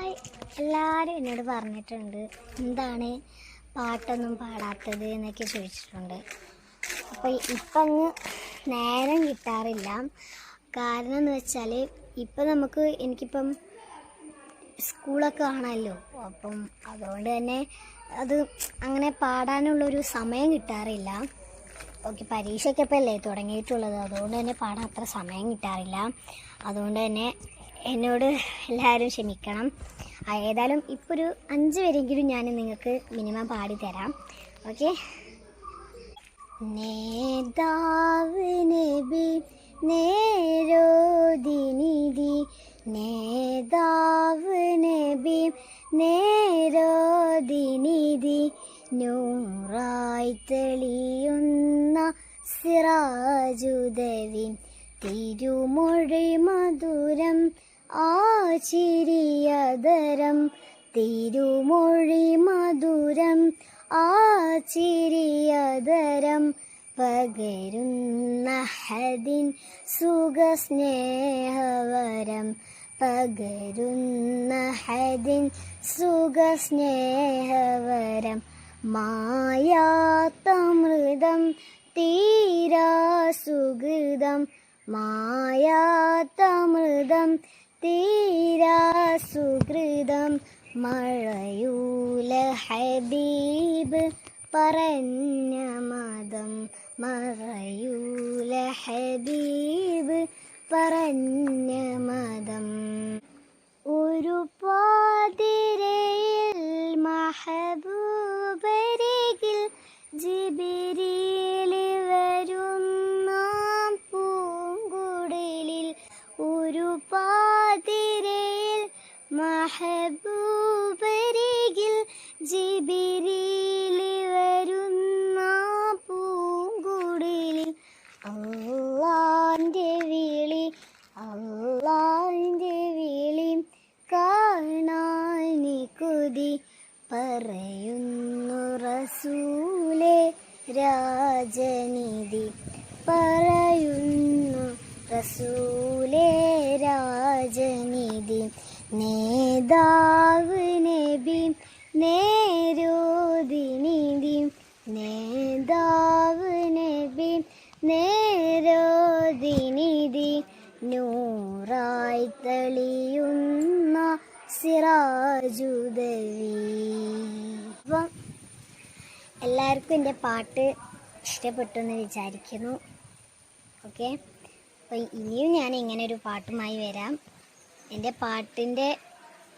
Hi, എല്ലാവരും എന്നോട് പറഞ്ഞിട്ടുണ്ട് എന്താണ് പാട്ടൊന്നും പാടാത്തത് എന്നൊക്കെ ചോദിച്ചിട്ടുണ്ട്. അപ്പോൾ ഇപ്പം അങ്ങ് നേരം കിട്ടാറില്ല. കാരണം എന്ന് വെച്ചാൽ ഇപ്പം എനിക്കിപ്പം സ്കൂളൊക്കെ കാണാമല്ലോ. അപ്പം അതുകൊണ്ട് തന്നെ അത് അങ്ങനെ പാടാനുള്ളൊരു സമയം കിട്ടാറില്ല. ഓക്കെ, പരീക്ഷയ്ക്കൊക്കെ അല്ലേ തുടങ്ങിയിട്ടുള്ളത്, അതുകൊണ്ട് തന്നെ പാടാൻ അത്ര സമയം കിട്ടാറില്ല. അതുകൊണ്ട് തന്നെ എന്നോട് എല്ലാവരും ക്ഷമിക്കണം. ഏതായാലും ഇപ്പോൾ ഒരു 5 വരെയെങ്കിലും ഞാൻ നിങ്ങൾക്ക് മിനിമം പാടിത്തരാം. ഓക്കെ. നേതാവ് നബി നേരോദിനിധി, നേതാവ് നബി നേരോദിനിധി, നൂറായി തെളിയുന്ന സിറാജുദവി, തിരുമൊഴി മധുരം ആചിരിയതരം, തിരുമൊഴി മധുരം ആചിരിയതരം, പകരുന്ന ഹദിൻ സുഖസ്നേഹവരം, പകരുന്ന ഹദിൻ സുഖസ്നേഹവരം, മായാത്തമൃതം തീരാ സുഹൃതം, മായാത്തമൃതം തീരാ സുഹൃതം, മഴയൂല ഹബീബ് പറഞ്ഞ മതം, മറയൂല ഹബീബ് പറഞ്ഞ മതം. ഒരു പാതിരയിൽ മഹബൂബരികിൽ ജിബ്രീൽ വരുന്ന പൂങ്കുടിലിൽ, ഒരു പാതിരയിൽ മഹബൂബരികിൽ ജിബ്രീൽ വരുന്ന പൂങ്കുടിലിൽ, അല്ലാഹുവിൻ്റെ വിളി, അല്ലാഹുവിൻ്റെ വിളി കാണാൻ കൊതി, പറയുന്നു റസൂലേ രാജനിധി, പറയുന്നു റസൂലേ രാജനിധി, നേതാവ് നബി നേരോദിനിധി, നേതാവ് നബി നേരോദിനിധി, നൂറായി തെളിയുന്ന സിറാജുദവി. അപ്പം എല്ലാവർക്കും എൻ്റെ പാട്ട് ഇഷ്ടപ്പെട്ടു എന്ന് വിചാരിക്കുന്നു. ഓക്കെ, അപ്പോൾ ഇനിയും ഞാൻ ഇങ്ങനെ ഒരു പാട്ടുമായി വരാം. എൻ്റെ പാട്ടിൻ്റെ